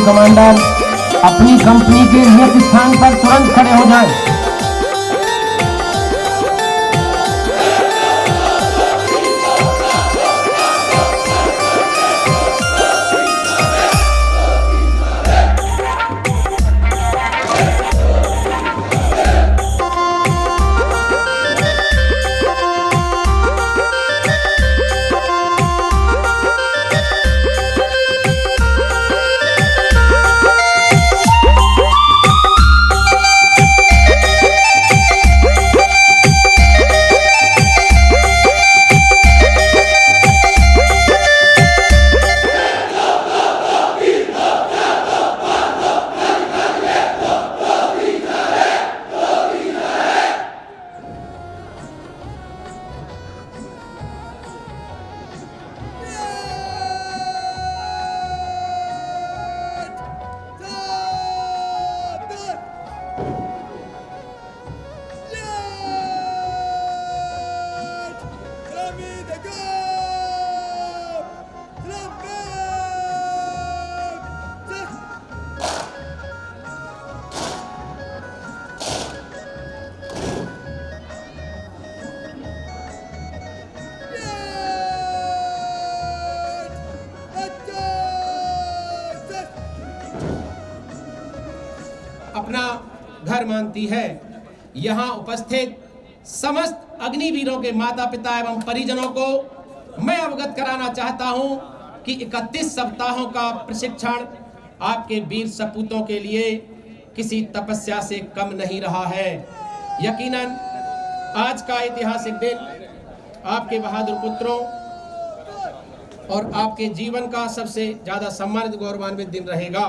Commander अपनी company के नियत स्थान पर तुरंत खड़े हो जाएं। अपना घर मानती है। यहाँ उपस्थित समस्त अग्निवीरों के माता पिता एवं परिजनों को मैं अवगत कराना चाहता हूँ कि 31 सप्ताहों का प्रशिक्षण आपके वीर सपूतों के लिए किसी तपस्या से कम नहीं रहा है। यकीनन आज का ऐतिहासिक दिन आपके बहादुर पुत्रों और आपके जीवन का सबसे ज्यादा सम्मानित गौरवान्वित दिन रहेगा।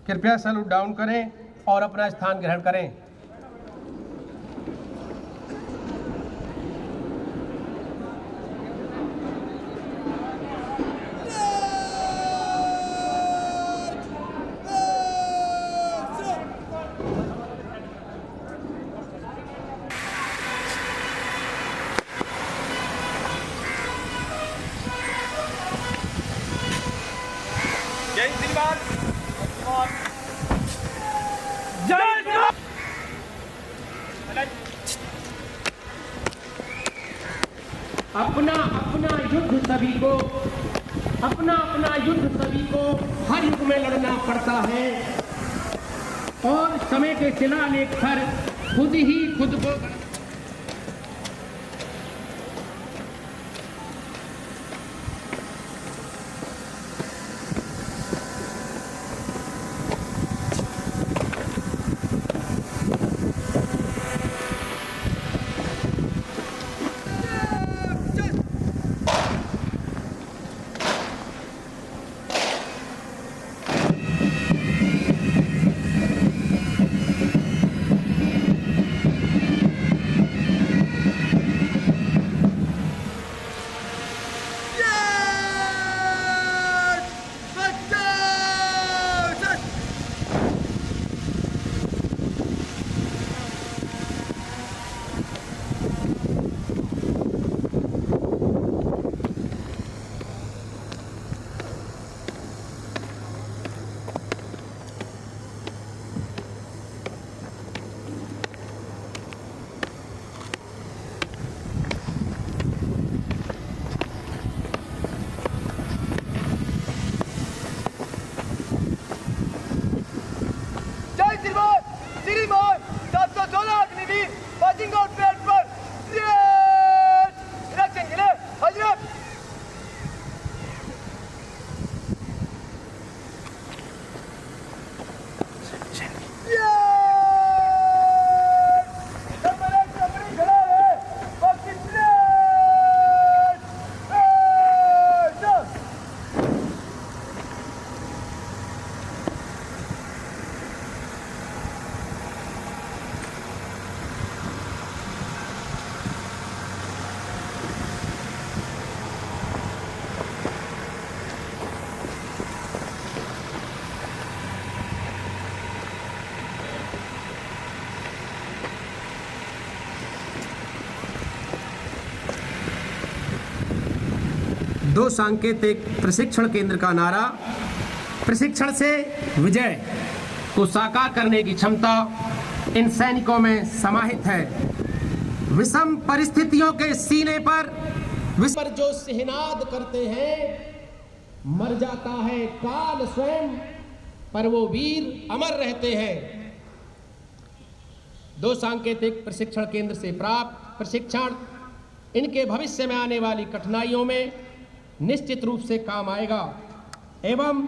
कृपया सैल्यूट डाउन करें और अपना स्थान ग्रहण करें। जय श्रीमान। अपना अपना युद्ध सभी को हर युग में लड़ना पड़ता है और समय के शिलालेख पर खुद ही खुद को दो सांकेतिक प्रशिक्षण केंद्र का नारा प्रशिक्षण से विजय को साकार करने की क्षमता इन सैनिकों में समाहित है। विषम परिस्थितियों के सीने पर जो सिहनाद करते हैं, मर जाता है काल स्वयं, पर वो वीर अमर रहते हैं। दो सांकेतिक प्रशिक्षण केंद्र से प्राप्त प्रशिक्षण इनके भविष्य में आने वाली कठिनाइयों में निश्चित रूप से काम आएगा एवं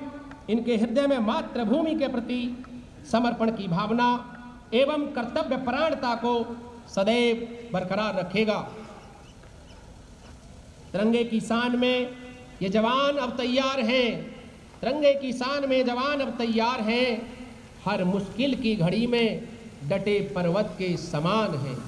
इनके हृदय में मातृभूमि के प्रति समर्पण की भावना एवं कर्तव्य परायणता को सदैव बरकरार रखेगा। तिरंगे की शान में ये जवान अब तैयार हैं, तिरंगे की शान में जवान अब तैयार हैं, हर मुश्किल की घड़ी में डटे पर्वत के समान हैं।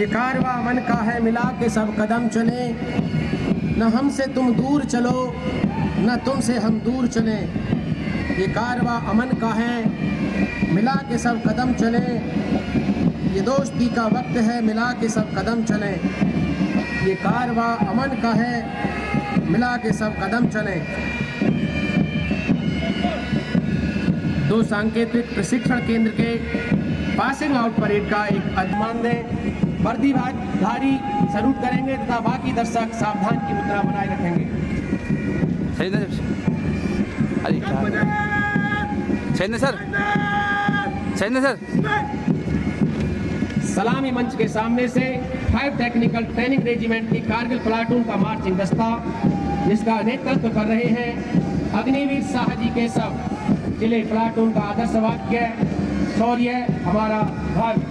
ये कारवा अमन का है, मिला के सब कदम चले, न हमसे तुम दूर चलो न तुमसे हम दूर चले। ये कारवा अमन का है, मिला के सब कदम चले, ये दोस्ती का वक्त है, मिला के सब कदम चले। ये कारवा अमन का है, मिला के सब कदम चले। दो सांकेतिक प्रशिक्षण केंद्र के पासिंग आउट परेड का एक अभिमानदेय वर्दीधारी सैल्यूट करेंगे तथा बाकी दर्शक सावधान की मुद्रा बनाए रखेंगे। सर सलामी मंच के सामने से 5 टेक्निकल ट्रेनिंग रेजिमेंट की कारगिल प्लाटून का मार्चिंग दस्ता, जिसका नेतृत्व कर रहे हैं अग्निवीर शाह जी के सब जिले प्लाटून का आदर्श वाक्य, शौर्य हमारा भाग्य।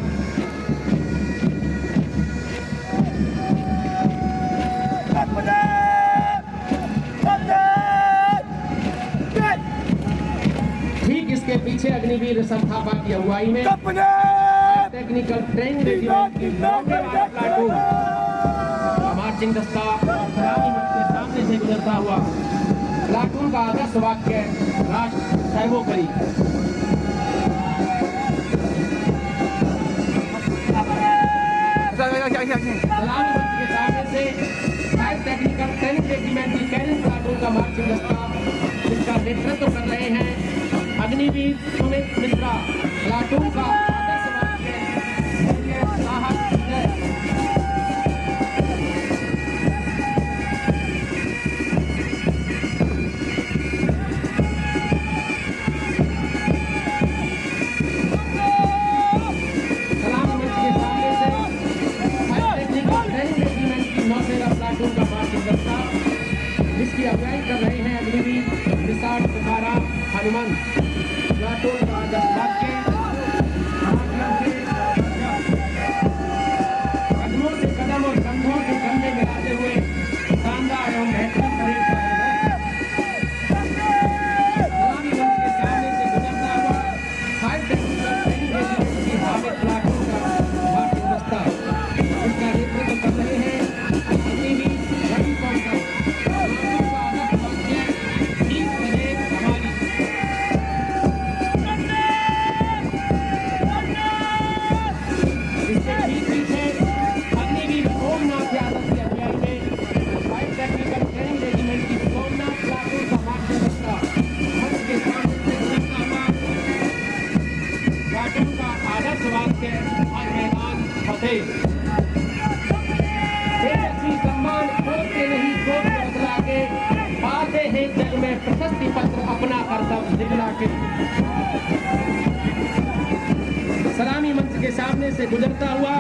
ठीक इसके पीछे अग्निवीर संस्थापक की अगुवाई में टेक्निकल ट्रेनिंग रेजिमेंट की प्लाटून का मार्चिंग दस्ता सलामी मंच के सामने से गुजरता हुआ प्लाटून का आदर्श वाक्य, राष्ट्र सर्वोपरि। सलामी मंच के सामने से 5 टेक्निकल ट्रेनिंग रेजिमेंट की कैनिन प्लाटून का मार्चिंग दस्ता, जिसका नेतृत्व कर रहे हैं अग्निवीर सुमित मिश्रा, प्लाटून का आदर्श वाक्य, धैर्य, साहस, विजय। सलामी मंच के सामने से 5 टेक्निकल ट्रेनिंग रेजिमेंट की नौसेना प्लाटून का मार्चिंग दस्ता, जिसकी अगुवाई कर रहे हैं अग्निवीर निसार तुकाराम हनुमंत, प्लाटून का आदर्श वाक्य, कदमों से कदम और कंधों से कंधे मिलाते हुए शानदार एवं बेहतरीन परेड का सलामी मंच के सामने से गुजरता हुआ 5 टेक्निकल ट्रेनिंग रेजिमेंट की हामिद प्लाटून का मार्चिंग दस्ता, जिसका नेतृत्व कर रहे हैं अग्निवीर रवि कौशल, प्लाटून का आदर्श वाक्य, जीत बने हमारी। इसके ठीक पीछे अग्निवीर सोमनाथ यादव की अगुवाई में 5 टेक्निकल ट्रेनिंग रेजिमेंट की सोमनाथ प्लाटून का मार्चिंग दस्ता, मंच के सामने से गुजरता हुआ प्लाटून का आदर्श वाक्य, और मैदान फतेह। तेजस्वी सम्मान खोजते नहीं खोज बदला के, पाते हैं जग में प्रशस्ति पत्र अपना कर्तव्य दिखला के। सलामी मंच के सामने से गुजरता हुआ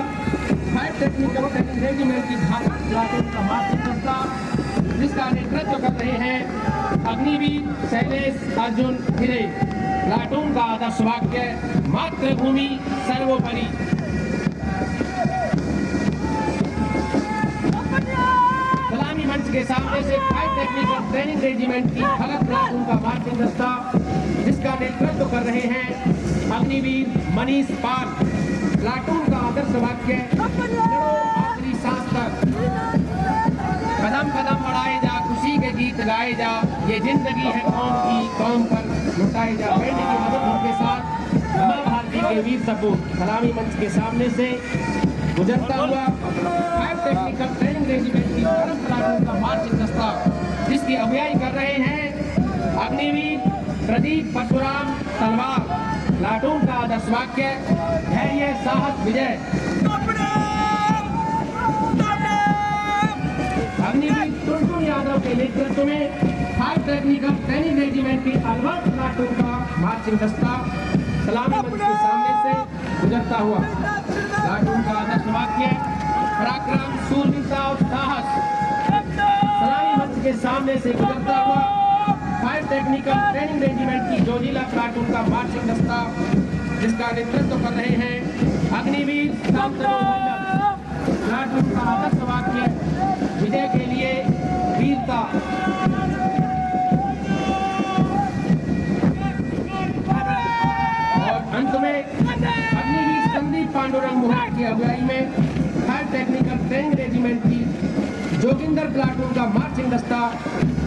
5 टेक्निकल ट्रेनिंग रेजिमेंट की भारत प्लाटून का मार्चिंग दस्ता, जिसका नेतृत्व कर रहे हैं अग्निवीर शैलेश अर्जुन हिरे, प्लाटून का आदर्श वाक्य, मातृभूमि सर्वोपरि। सलामी मंच के सामने से 5 टेक्निकल ट्रेनिंग रेजिमेंट की भगत प्लाटून का मार्चिंग दस्ता, जिसका नेतृत्व कर रहे हैं अग्निवीर मनीष पाल, प्लाटून का आदर्श वाक्य, लड़ो आखिरी सांस तक, कदम कदम बढ़ाए जा, खुशी के गीत गाए जा, ये जिंदगी है कौम की, कौम पर लुटाए जा। बेटे की मदद के साथ मां भारती के वीर सपूत। सलामी मंच के सामने से गुजरता हुआ 5 टेक्निकल ट्रेनिंग रेजिमेंट की भारत प्लाटून का मार्चिंग दस्ता, जिसकी अगुवाई कर रहे हैं अग्निवीर प्रदीप परशुराम तलवार, प्लाटून का आदर्श वाक्य, धैर्य, साहस, विजय। अग्निवीर टुनटुन यादव के नेतृत्व में 5 टेक्निकल ट्रेनिंग रेजिमेंट की अलवर प्लाटून का मार्चिंग दस्ता, सलामी मंच के सामने से गुजरता हुआ प्लाटून का आदर्श वाक्य, पराक्रम, शूरवीरता और साहस। सलामी मंच के सामने से गुजरता हुआ 5 टेक्निकल ट्रेनिंग रेजिमेंट की जोजिला प्लाटून का मार्चिंग दस्ता, जिसका नेतृत्व कर रहे हैं अग्निवीर शांतनु मंडल, प्लाटून का आदर्श वाक्य, विजय के लिए वीरता। और अंत में अग्निवीर संदीप पांडुरंग मुहाट की अगुवाई में 5 दस्ता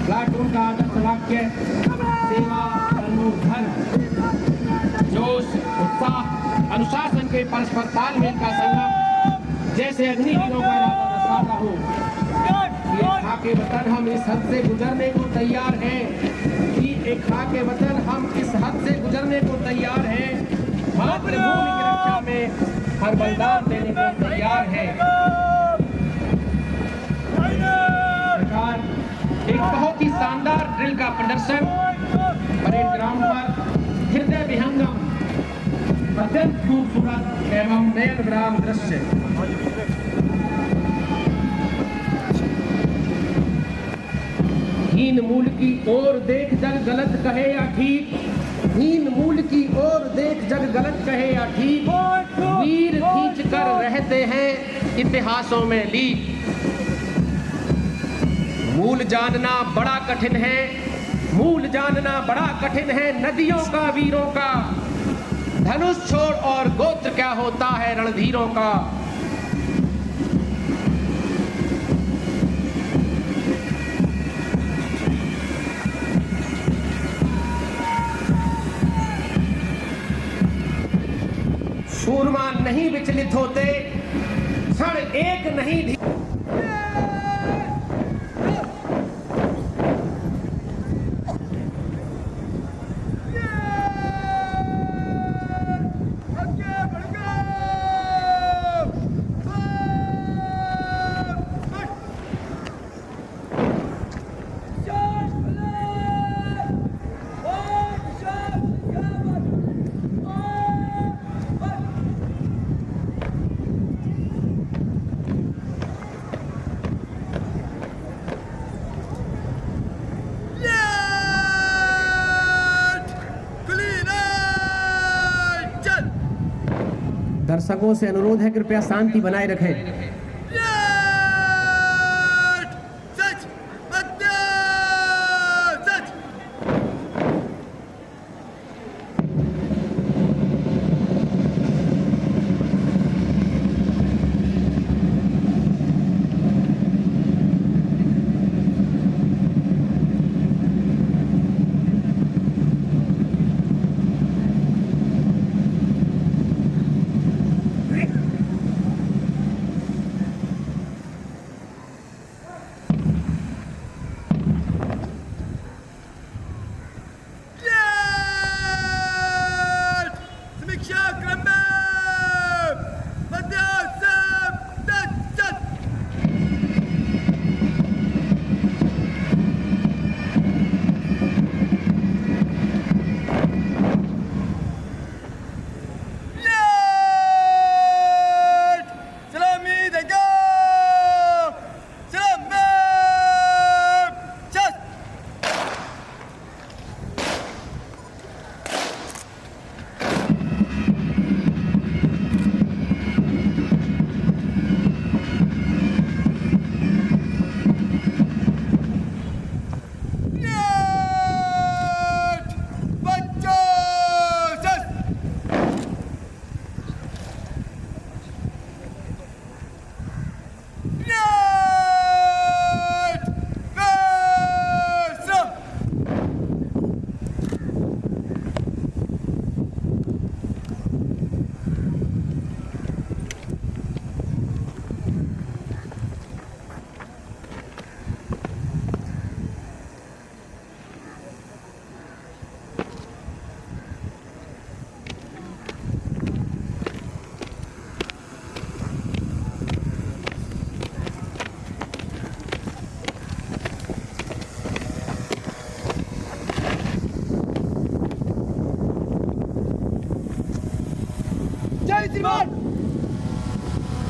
प्लाटून का आदर्श वाक्य सेवा परमो धर्म। जोश, उत्साह, अनुशासन के परस्पर तालमेल का संगम जैसे अग्निवीरों का इरादा दर्शाता हो। ये खाके वतन हम इस हद से गुजरने को तैयार हैं कि एक खाके वतन हम इस हद से गुजरने को तैयार हैं, मातृभूमि की रक्षा में हर बलिदान देने को तैयार हैं। सरकार एक बहुत ही शानदार ड्रिल का प्रदर्शन परेड ग्राउंड पर हृदय विहंगम, अत्यंत खूबसूरत एवं नयनग्राम दृश्य। हीन मूल की ओर देख जग गलत कहे या ठीक, हीन मूल की ओर देख जग गलत कहे या ठीक, वीर खींच कर रहते हैं इतिहासों में लीक। मूल जानना बड़ा कठिन है, मूल जानना बड़ा कठिन है नदियों का वीरों का, धनुष छोड़ और गोत्र क्या होता है रणधीरों का। सूरमा नहीं विचलित होते, क्षण एक नहीं दर्शकों से अनुरोध है कृपया शांति बनाए रखें।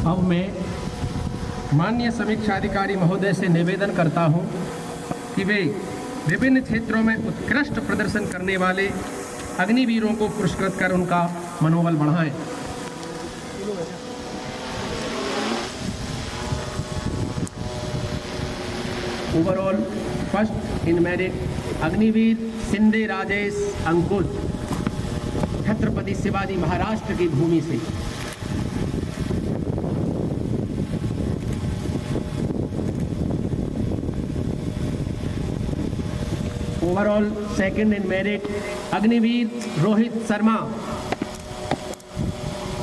अब मैं माननीय समीक्षा अधिकारी महोदय से निवेदन करता हूं कि वे विभिन्न क्षेत्रों में उत्कृष्ट प्रदर्शन करने वाले अग्निवीरों को पुरस्कृत कर उनका मनोबल बढ़ाएं। Overall first in merit Agniveer Shinde Rajesh Ankush, Chhatrapati Shivaji Maharashtra की भूमि से। Overall second in merit Agniveer Rohit Sharma,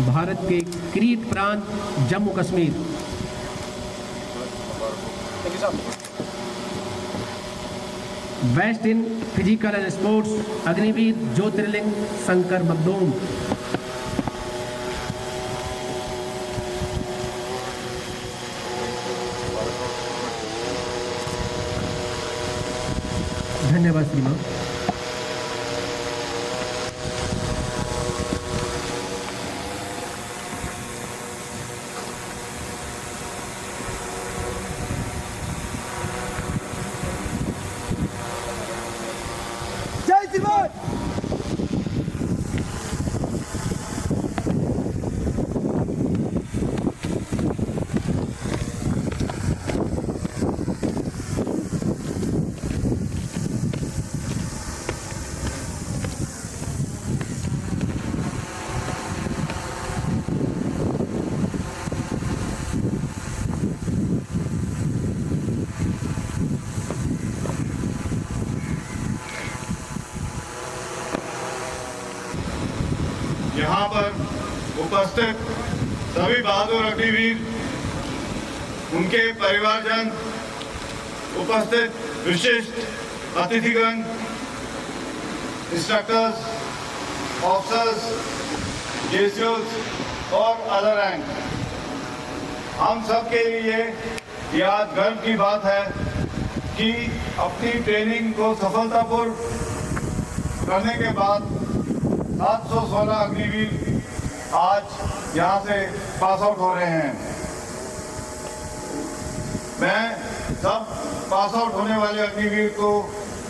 Bharat के क्रीट प्रांत Jammu Kashmir. Best in physical and sports Agniveer Jyotirling Shankar Makhdoom. धन्यवाद श्रीमान। जय श्रीमान। यहाँ पर उपस्थित सभी बहादुर अग्निवीर, उनके परिवारजन, उपस्थित विशिष्ट अतिथिगण, इंस्ट्रक्टर्स, ऑफिसर्स, जेसीओस और अदर रैंक, हम सब के लिए यह आज गर्व की बात है कि अपनी ट्रेनिंग को सफलतापूर्वक करने के बाद 716 अग्निवीर आज यहाँ से पास आउट हो रहे हैं। मैं सब पास आउट होने वाले अग्निवीर को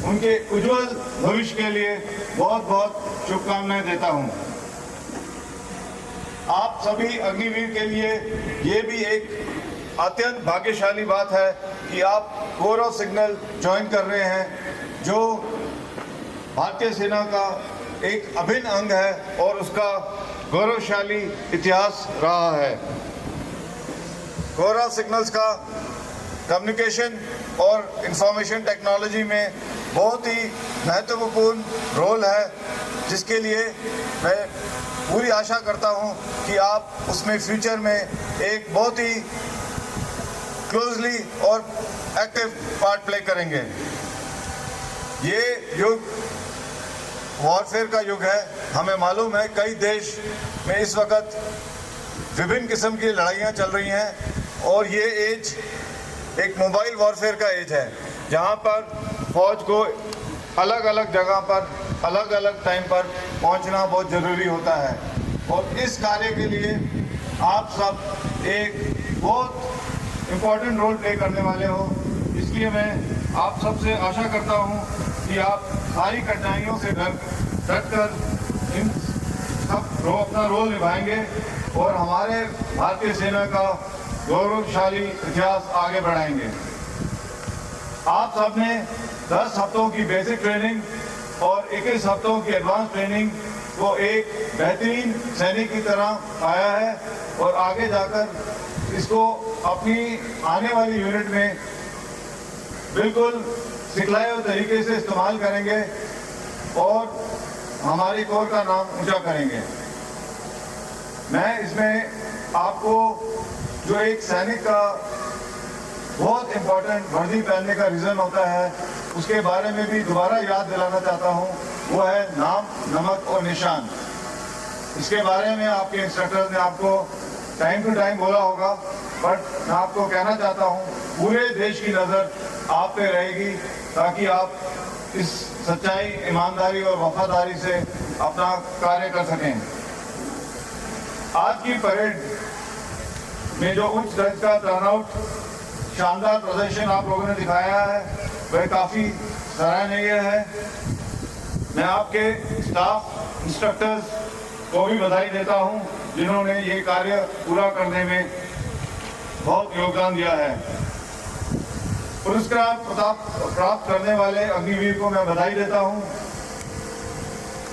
उनके उज्जवल भविष्य के लिए बहुत बहुत शुभकामनाएं देता हूँ। आप सभी अग्निवीर के लिए ये भी एक अत्यंत भाग्यशाली बात है कि आप गौरव सिग्नल ज्वाइन कर रहे हैं, जो भारतीय सेना का एक अभिन्न अंग है और उसका गौरवशाली इतिहास रहा है। गौरव सिग्नल्स का कम्युनिकेशन और इंफॉर्मेशन टेक्नोलॉजी में बहुत ही महत्वपूर्ण रोल है, जिसके लिए मैं पूरी आशा करता हूं कि आप उसमें फ्यूचर में एक बहुत ही क्लोजली और एक्टिव पार्ट प्ले करेंगे। ये युग वॉरफेयर का युग है। हमें मालूम है कई देश में इस वक्त विभिन्न किस्म की लड़ाइयाँ चल रही हैं और ये एज एक मोबाइल वॉरफेयर का एज है, जहाँ पर फौज को अलग अलग जगह पर अलग अलग टाइम पर पहुँचना बहुत ज़रूरी होता है। और इस कार्य के लिए आप सब एक बहुत इम्पोर्टेंट रोल प्ले करने वाले हो, इसलिए मैं आप सबसे आशा करता हूँ कि आप सारी कठिनाइयों से डट कर इन सब अपना रोल निभाएंगे और हमारे भारतीय सेना का गौरवशाली इतिहास आगे बढ़ाएंगे। आप सब ने 10 हफ्तों की बेसिक ट्रेनिंग और 21 हफ्तों की एडवांस ट्रेनिंग को एक बेहतरीन सैनिक की तरह पाया है और आगे जाकर इसको अपनी आने वाली यूनिट में बिल्कुल सिखलाए हुए तरीके से इस्तेमाल करेंगे और हमारी कोर का नाम ऊंचा करेंगे। मैं इसमें आपको जो एक सैनिक का बहुत इम्पोर्टेंट वर्दी पहनने का रीज़न होता है, उसके बारे में भी दोबारा याद दिलाना चाहता हूँ। वो है नाम, नमक और निशान। इसके बारे में आपके इंस्ट्रक्टर्स ने आपको टाइम टू टाइम बोला होगा, बट मैं आपको कहना चाहता हूँ पूरे देश की नज़र आप पे रहेगी, ताकि आप इस सच्चाई, ईमानदारी और वफादारी से अपना कार्य कर सकें। आज की परेड में जो उच्च दर्ज का टर्नआउट, शानदार प्रदर्शन आप लोगों ने दिखाया है, वह काफ़ी सराहनीय है। मैं आपके स्टाफ, इंस्ट्रक्टर्स को भी बधाई देता हूं, जिन्होंने ये कार्य पूरा करने में बहुत योगदान दिया है। पुरस्कार प्राप्त करने वाले अग्निवीर को मैं बधाई देता हूं।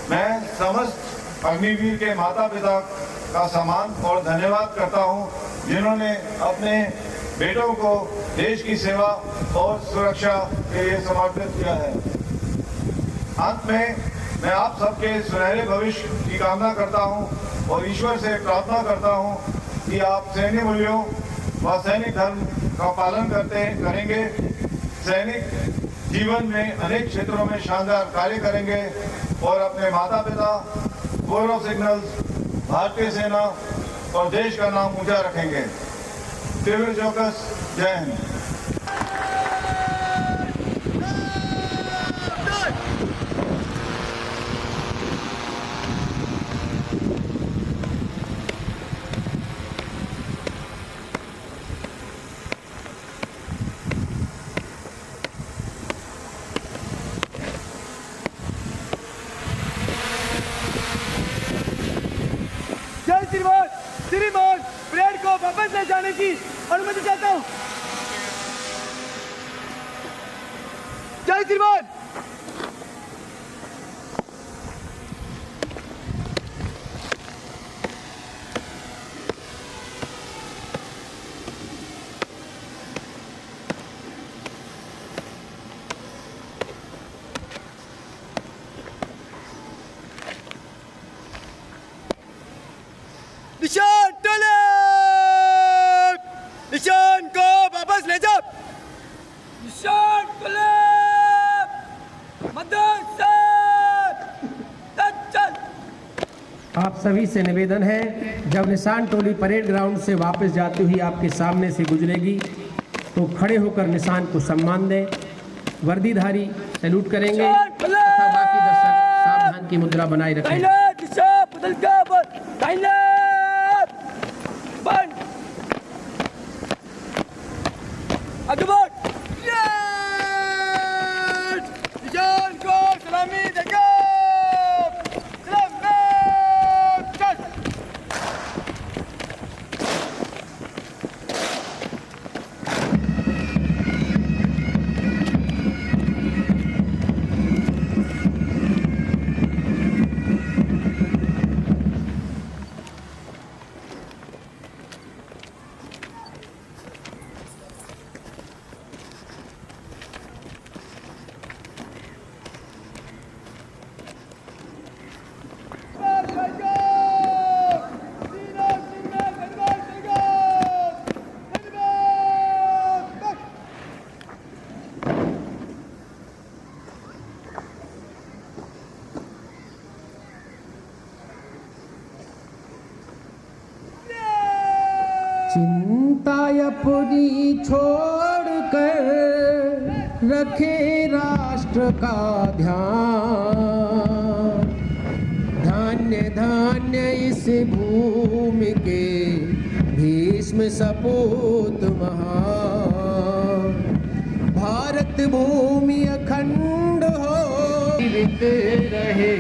मैं समस्त अग्निवीर के माता पिता का सम्मान और धन्यवाद करता हूं, जिन्होंने अपने बेटों को देश की सेवा और सुरक्षा के लिए समर्पित किया है। अंत में मैं आप सबके सुनहरे भविष्य की कामना करता हूं और ईश्वर से प्रार्थना करता हूं कि आप सैन्य मूल्यों व सैनिक धर्म का पालन करेंगे, सैनिक जीवन में अनेक क्षेत्रों में शानदार कार्य करेंगे और अपने माता पिता, गौरव सिग्नल्स, भारतीय सेना और देश का नाम ऊंचा रखेंगे। तीव्र चौकस, जय हिंद। जय श्रीमान, श्रीमान परेड को वापस ले जाने की अनुमति चाहता हूँ। जय श्रीमान। निशान टले, निशान को वापस ले जाओ। निशान टले, मदद से चल। आप सभी से निवेदन है, जब निशान टोली परेड ग्राउंड से वापस जाती हुई आपके सामने से गुजरेगी तो खड़े होकर निशान को सम्मान दें। वर्दीधारी सैल्यूट करेंगे तथा बाकी दर्शक सावधान की मुद्रा बनाए रखें। दिशा बदल के बंद आगे बढ़। निशान को सलामी देगा। चिंता अपनी छोड़ कर रखे राष्ट्र का ध्यान। धान्य धान्य इस भूमि के भीष्म सपूत महान। भारत भूमि अखंड हो, जीवित रहे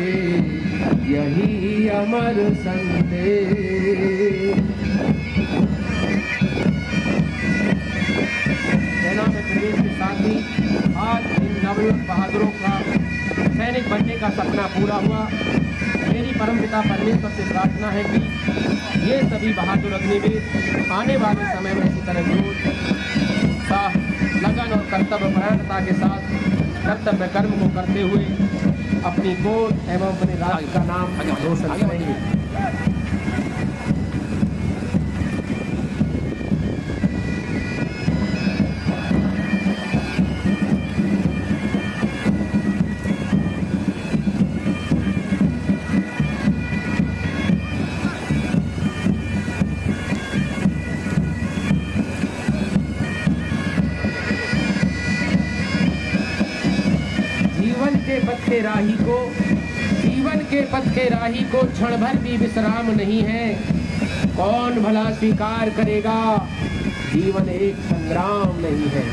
यही अमर संदेश। सेना में प्रवेश के साथ ही आज इन नवयुवक बहादुरों का सैनिक बनने का सपना पूरा हुआ। मेरी परमपिता परमेश्वर से प्रार्थना है कि ये सभी बहादुर अग्निवीर आने वाले समय में इसी तरह जोश, उत्साह, लगन और कर्तव्य परायणता के साथ कर्तव्य कर्म को करते हुए अपनी गोद एवं अपने राज्य का नाम रोशन करेंगे। जीवन के पथ के राही को क्षण भर भी विश्राम नहीं है। कौन भला स्वीकार करेगा, जीवन एक संग्राम नहीं है।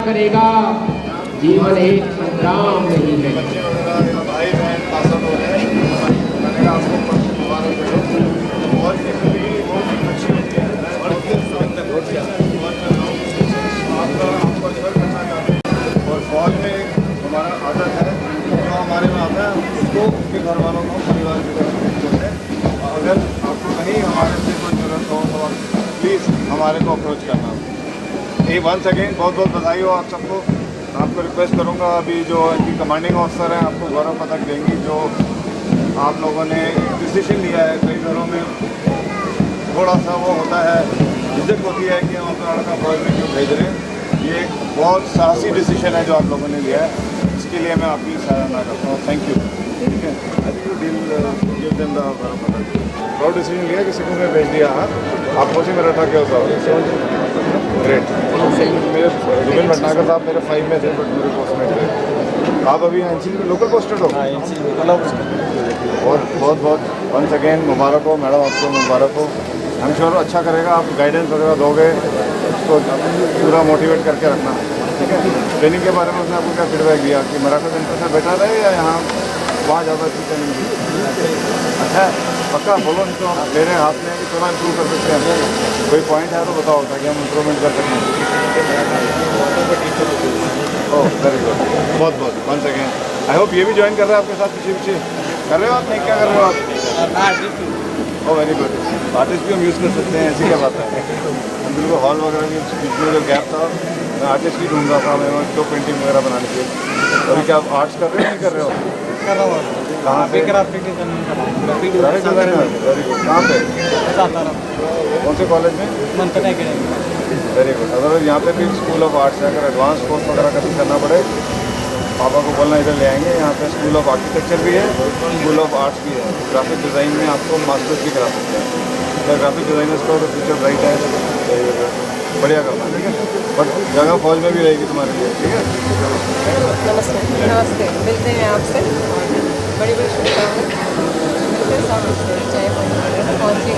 करेगा। जीवन एक संग्राम नहीं है। बच्चे वगैरह भाई बहन पास आउट हो रहे हैं, मैंने कहा आपको मुबारक हो। और ये भी बहुत अच्छी होती है आपको रिफर करना चाहते हैं। और फौज में एक हमारा आदत है, जो हमारे में आता है उसको उसके घर वालों को परिवार की तरफ बोलते हैं। अगर आपको कहीं हमारे से कोई जरूरत हो तो प्लीज़ हमारे को अप्रोच करना। ये वंस अगेन बहुत बहुत बधाई हो आप सबको। आपको रिक्वेस्ट करूंगा, अभी जो इनकी कमांडिंग ऑफिसर हैं आपको गौरव पदक देंगी, जो आप लोगों ने डिसीजन लिया है। कई घरों में थोड़ा सा वो होता है, झिझक होती है कि हम अपना लड़का फौज में क्यों भेज रहे हैं। ये एक बहुत साहसी डिसीजन है जो आप लोगों ने लिया है, इसके लिए मैं आपकी सराहना करता हूँ। Thank you. ठीक है, I think you deal give them the गौरव पदक। बहुत डिसीजन लिया, किसी को मैं भेज दिया। हाँ, आप मुझे मेरा था क्या होता ग्रेट। मेरे विपिन भटनागर साहब मेरे 5 में थे, बट मेरे पोस्ट में थे। आप अभी एनसी में लोकल पोस्टेड हो? और बहुत बहुत वंस अगेन मुबारक हो मैडम, आपको मुबारक हो। हम श्योर अच्छा करेगा, आप गाइडेंस वगैरह दोगे, उसको पूरा मोटिवेट करके रखना। ठीक है, ट्रेनिंग के बारे में उसने आपको क्या फीडबैक दिया कि मराठा सेंटर से बेटर है या यहाँ वहाँ ज़्यादा अच्छी ट्रेनिंग दी? अच्छा पक्का बोलो, नहीं तो मेरे हाथ में है कि थोड़ा इम्प्रूव कर सकते हैं। कोई पॉइंट है तो बताओ ताकि हम इम्प्रूवमेंट कर सकें। ओह वेरी गुड, बहुत बहुत वंस अगेन आई होप ये भी ज्वाइन कर रहे हैं आपके साथ पीछे कर रहे हो आप? नहीं, क्या कर रहे हो आप? ओह वेरी गुड, आर्टिस्ट भी हम यूज़ कर सकते हैं, ऐसी क्या बात है। हम बिल्कुल हॉल वगैरह भी बीच में जो गैप था, मैं आर्टिस्ट ही ढूंढ रहा था, मैं तो पेंटिंग वगैरह बनाने के लिए। अभी क्या आप आर्ट्स कर रहे हो नहीं कर रहे हो? कर रहा हूँ। कहाँ पे? ग्राफिक डिजाइनिंग कर रहा हूँ। Graphic designer, very good. कहाँ पे? सातारा कौन से कॉलेज में? मंथन एकेडमी। Very good. अदरवाइज यहाँ पे भी स्कूल ऑफ आर्ट्स है, अगर एडवांस कोर्स वगैरह कभी करना पड़े पापा को बोलना, इधर ले आएंगे। यहाँ पे स्कूल ऑफ आर्किटेक्चर भी है, स्कूल ऑफ आर्ट्स भी है। ग्राफिक डिज़ाइन में आपको मास्टर्स भी करा सकते हैं। अगर ग्राफिक डिज़ाइनर्स का तो फ्यूचर ब्राइट है, बढ़िया करना। ठीक है, बट जगह फौज में भी रहेगी तुम्हारे लिए। ठीक है, नमस्ते नमस्ते, मिलते हैं आपसे। बड़ी बड़ी शुभकामनाएं, मिलते हैं सामने, चाहे पहुँचे।